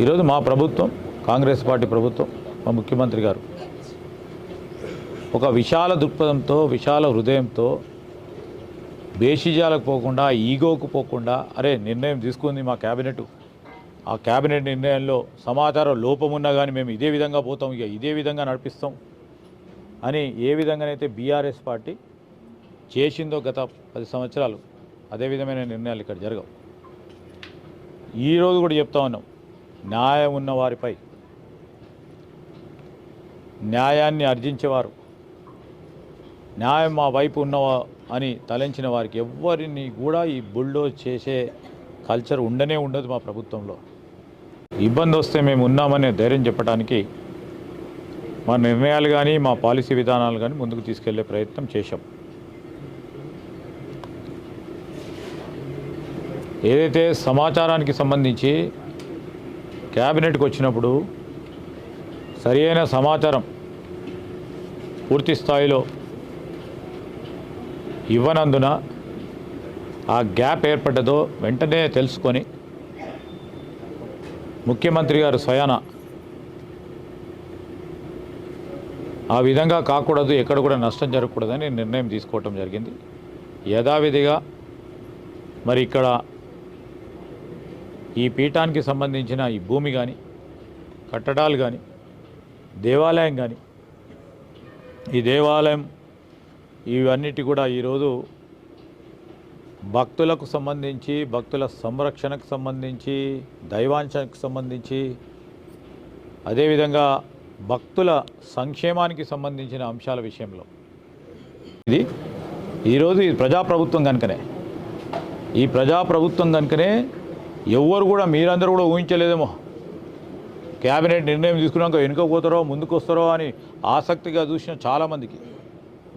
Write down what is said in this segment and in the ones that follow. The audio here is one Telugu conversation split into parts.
ఈరోజు మా ప్రభుత్వం కాంగ్రెస్ పార్టీ ప్రభుత్వం మా ముఖ్యమంత్రి గారు ఒక విశాల దృక్పథంతో విశాల హృదయంతో బేషిజాలకు పోకుండా ఈగోకు పోకుండా అరే నిర్ణయం తీసుకుంది మా క్యాబినెట్, ఆ క్యాబినెట్ నిర్ణయంలో సమాచారం లోపమున్నా కానీ మేము ఇదే విధంగా పోతాం, ఇక ఇదే విధంగా నడిపిస్తాం అని ఏ విధంగానైతే బీఆర్ఎస్ పార్టీ చేసిందో గత 10 సంవత్సరాలు అదే విధమైన నిర్ణయాలు ఇక్కడ జరగవు. ఈరోజు కూడా చెప్తా ఉన్నాం, న్యాయం ఉన్న వారిపై న్యాయాన్ని అర్జించేవారు, న్యాయం మా వైపు ఉన్నవా అని తలంచిన వారికి ఎవ్వరిని కూడా ఈ బుల్డోజ్ చేసే కల్చర్ ఉండనే ఉండదు. మా ప్రభుత్వంలో ఇబ్బంది వస్తే మేము ఉన్నామనే ధైర్యం చెప్పడానికి మా నిర్ణయాలు కానీ మా పాలసీ విధానాలు కానీ ముందుకు తీసుకెళ్లే ప్రయత్నం చేశాం. ఏదైతే సమాచారానికి సంబంధించి క్యాబినెట్కి వచ్చినప్పుడు సరియైన సమాచారం పూర్తి స్థాయిలో ఇవ్వనందున ఆ గ్యాప్ ఏర్పడ్డదో వెంటనే తెలుసుకొని ముఖ్యమంత్రి గారు స్వయాన ఆ విధంగా కాకూడదు, ఎక్కడ కూడా నష్టం జరగకూడదని నిర్ణయం తీసుకోవటం జరిగింది. యథావిధిగా మరి ఇక్కడ ఈ పీఠానికి సంబంధించిన ఈ భూమి కానీ కట్టడాలు కానీ దేవాలయం కానీ ఈ దేవాలయం ఇవన్నిటి కూడా ఈరోజు భక్తులకు సంబంధించి భక్తుల సంరక్షణకు సంబంధించి దైవాంశకు సంబంధించి అదేవిధంగా భక్తుల సంక్షేమానికి సంబంధించిన అంశాల విషయంలో ఈరోజు ఇది ప్రజాప్రభుత్వం కనుకనే, ఈ ప్రజాప్రభుత్వం కనుకనే ఎవ్వరు కూడా మీరందరూ కూడా ఊహించలేదేమో క్యాబినెట్ నిర్ణయం తీసుకున్నాక వెనుక పోతారో ముందుకు వస్తారో అని ఆసక్తిగా చూసిన చాలామందికి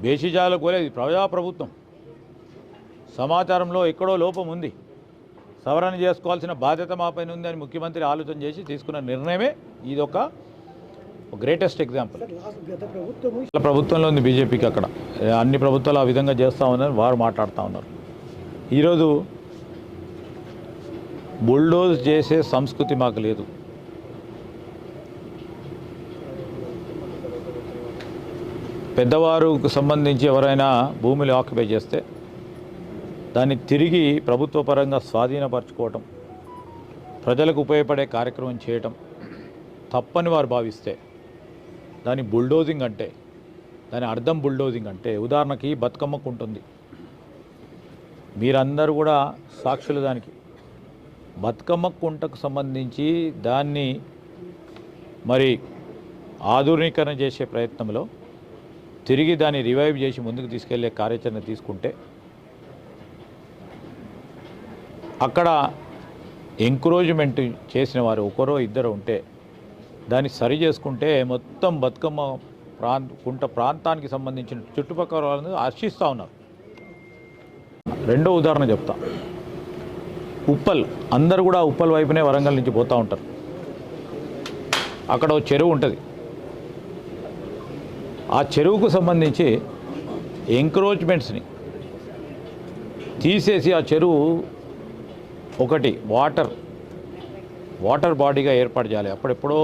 బేషిజాలకు పోలే. ఇది ప్రజాప్రభుత్వం, సమాచారంలో ఎక్కడో లోపం ఉంది, సవరణ చేసుకోవాల్సిన బాధ్యత మాపైన ఉంది అని ముఖ్యమంత్రి ఆలోచన చేసి తీసుకున్న నిర్ణయమే ఇదొక గ్రేటెస్ట్ ఎగ్జాంపుల్. ప్రభుత్వంలో ఉంది బీజేపీకి, అక్కడ అన్ని ప్రభుత్వాలు ఆ విధంగా చేస్తూ ఉన్నారని వారు మాట్లాడుతూ ఉన్నారు. ఈరోజు బుల్డోజ్ చేసే సంస్కృతి మాకు లేదు. పెద్దవారికి సంబంధించి ఎవరైనా భూమిని ఆక్యుపై చేస్తే దాన్ని తిరిగి ప్రభుత్వ పరంగా స్వాధీనపరచుకోవటం, ప్రజలకు ఉపయోగపడే కార్యక్రమం చేయటం తప్పని వారు భావిస్తే దాని బుల్డోజింగ్ అంటే, దాని అర్థం బుల్డోజింగ్ అంటే, ఉదాహరణకి బతుకమ్మకు ఉంటుంది, మీరందరూ కూడా సాక్షులు. దానికి బతుకమ్మ కుంటకు సంబంధించి దాన్ని మరి ఆధునీకరణ చేసే ప్రయత్నంలో తిరిగి దాన్ని రివైవ్ చేసి ముందుకు తీసుకెళ్లే కార్యాచరణ తీసుకుంటే అక్కడ ఎంకరేజ్మెంట్ చేసిన వారు ఒకరో ఇద్దరు ఉంటే దాన్ని సరి చేసుకుంటే మొత్తం బతుకమ్మ కుంట ప్రాంతానికి సంబంధించిన చుట్టుపక్కల వాళ్ళని హర్షిస్తూ ఉన్నారు. రెండో ఉదాహరణ చెప్తా, ఉప్పల్. అందరూ కూడా ఉప్పల్ వైపునే వరంగల్ నుంచి పోతూ ఉంటారు. అక్కడ ఒక చెరువు ఉంటుంది. ఆ చెరువుకు సంబంధించి ఎంక్రోచ్మెంట్స్ని తీసేసి ఆ చెరువు ఒకటి వాటర్ బాడీగా ఏర్పాటు చేయాలి. అప్పుడెప్పుడో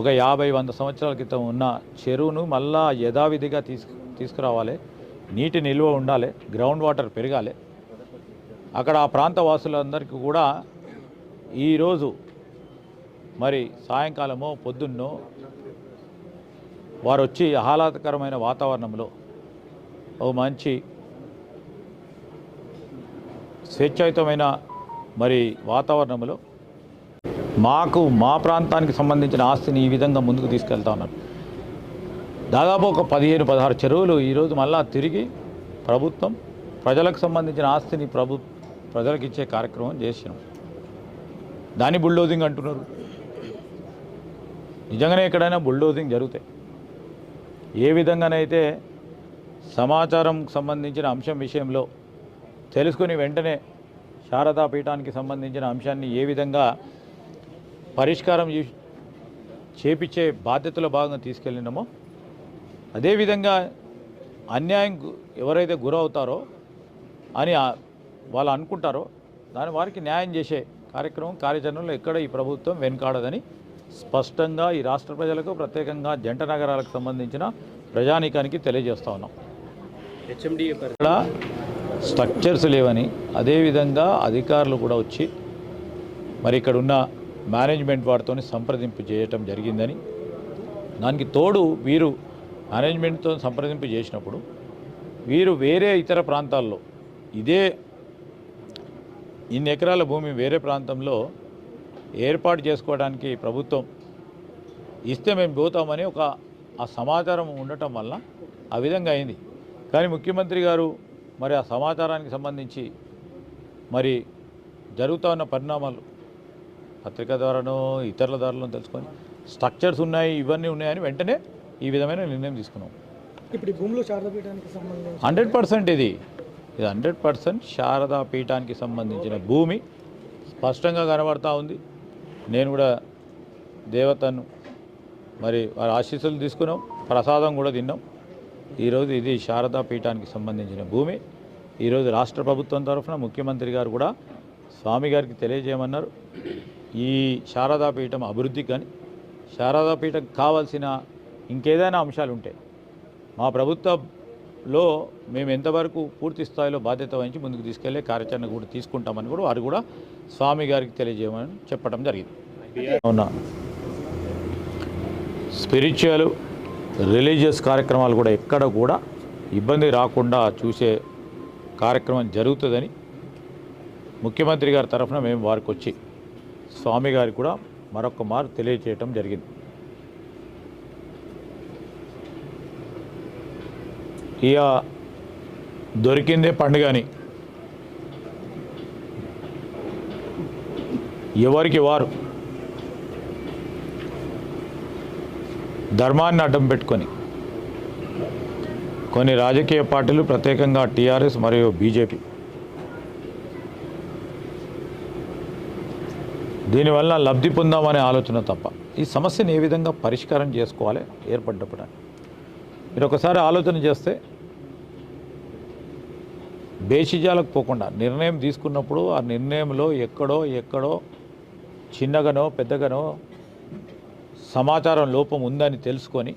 ఒక 50-100 సంవత్సరాల క్రితం ఉన్న చెరువును మళ్ళా యథావిధిగా తీసుకురావాలి, నీటి నిల్వ ఉండాలి, గ్రౌండ్ వాటర్ పెరగాలి. అక్కడ ఆ ప్రాంత వాసులందరికీ కూడా ఈరోజు మరి సాయంకాలమో పొద్దున్నో వారు వచ్చి ఆహ్లాదకరమైన వాతావరణంలో ఒక మంచి స్వేచ్ఛాయుతమైన మరి వాతావరణంలో మా ప్రాంతానికి సంబంధించిన ఆస్తిని ఈ విధంగా ముందుకు తీసుకెళ్తా ఉన్నారు. దాదాపు ఒక 15-16 చెరువులు ఈరోజు మళ్ళా తిరిగి ప్రభుత్వం ప్రజలకు సంబంధించిన ఆస్తిని ప్రజలకు ఇచ్చే కార్యక్రమం చేసినాం. దాన్ని బుల్డోజింగ్ అంటున్నారు. నిజంగానే ఎక్కడైనా బుల్డోజింగ్ జరుగుతాయి. ఏ విధంగానైతే సమాచారం సంబంధించిన అంశం విషయంలో తెలుసుకుని వెంటనే శారదా పీఠానికి సంబంధించిన అంశాన్ని ఏ విధంగా పరిష్కారం చేపించే బాధ్యతలో భాగంగా తీసుకెళ్ళినామో అదేవిధంగా అన్యాయం ఎవరైతే గురవుతారో అని వాళ్ళు అనుకుంటారో దాని వారికి న్యాయం చేసే కార్యాచరణలో ఎక్కడ ఈ ప్రభుత్వం వెనుకాడదని స్పష్టంగా ఈ రాష్ట్ర ప్రజలకు, ప్రత్యేకంగా జంట నగరాలకు సంబంధించిన ప్రజానీకానికి తెలియజేస్తా ఉన్నాం. ఇక్కడ స్ట్రక్చర్స్ లేవని, అదేవిధంగా అధికారులు కూడా వచ్చి మరి ఇక్కడ ఉన్న మేనేజ్మెంట్ వారితో సంప్రదింపు చేయటం జరిగిందని, దానికి తోడు వీరు మేనేజ్మెంట్తో సంప్రదింపు చేసినప్పుడు వీరు వేరే ఇతర ప్రాంతాల్లో ఇన్ని ఎకరాల భూమి వేరే ప్రాంతంలో ఏర్పాటు చేసుకోవడానికి ప్రభుత్వం ఇస్తే మేము పోతామని ఆ సమాచారం ఉండటం వల్ల ఆ విధంగా అయింది. కానీ ముఖ్యమంత్రి గారు మరి ఆ సమాచారానికి సంబంధించి మరి జరుగుతూ ఉన్న పరిణామాలు పత్రిక ద్వారానో ఇతరుల ద్వారానో తెలుసుకొని స్ట్రక్చర్స్ ఉన్నాయి, ఇవన్నీ ఉన్నాయని వెంటనే ఈ విధమైన నిర్ణయం తీసుకున్నాం. ఇప్పుడు భూములు శారదాపీఠానికి సంబంధించి 100% ఇది 100% శారదాపీఠానికి సంబంధించిన భూమి స్పష్టంగా కనబడతా ఉంది. నేను కూడా దేవతను మరి వారి ఆశీస్సులు తీసుకున్నాం, ప్రసాదం కూడా తిన్నాం. ఈరోజు ఇది శారదాపీఠానికి సంబంధించిన భూమి. ఈరోజు రాష్ట్ర ప్రభుత్వం తరఫున ముఖ్యమంత్రి గారు కూడా స్వామి గారికి తెలియజేయమన్నారు. ఈ శారదాపీఠం అభివృద్ధికి కానీ శారదాపీఠం కావాల్సిన ఇంకేదైనా అంశాలు ఉంటే మా ప్రభుత్వంలో మేము ఎంతవరకు పూర్తి స్థాయిలో బాధ్యత వహించి ముందుకు తీసుకెళ్లే కార్యాచరణ కూడా తీసుకుంటామని కూడా వారు కూడా స్వామి గారికి తెలియజేయమని చెప్పడం జరిగింది. అవునా, స్పిరిచువల్ రిలీజియస్ కార్యక్రమాలు కూడా ఎక్కడ కూడా ఇబ్బంది రాకుండా చూసే కార్యక్రమం జరుగుతుందని ముఖ్యమంత్రి గారి తరఫున మేము వారికి వచ్చి స్వామి గారికి కూడా మరొక మారు తెలియజేయటం జరిగింది. ఇక దొరికిందే పండుగని ఎవరికి వారు ధర్మాన్ని అడ్డం పెట్టుకొని కొన్ని రాజకీయ పార్టీలు, ప్రత్యేకంగా టీఆర్ఎస్ మరియు బీజేపీ, దీనివల్ల లబ్ధి పొందామనే ఆలోచన తప్ప ఈ సమస్యను ఏ విధంగా పరిష్కారం చేసుకోవాలి ఏర్పడ్డప్పుడు మీరు ఒకసారి ఆలోచన చేస్తే బేషిజాలకు పోకుండా నిర్ణయం తీసుకున్నప్పుడు ఆ నిర్ణయంలో ఎక్కడో చిన్నగానో పెద్దగానో సమాచారం లోపం ఉందని తెలుసుకొని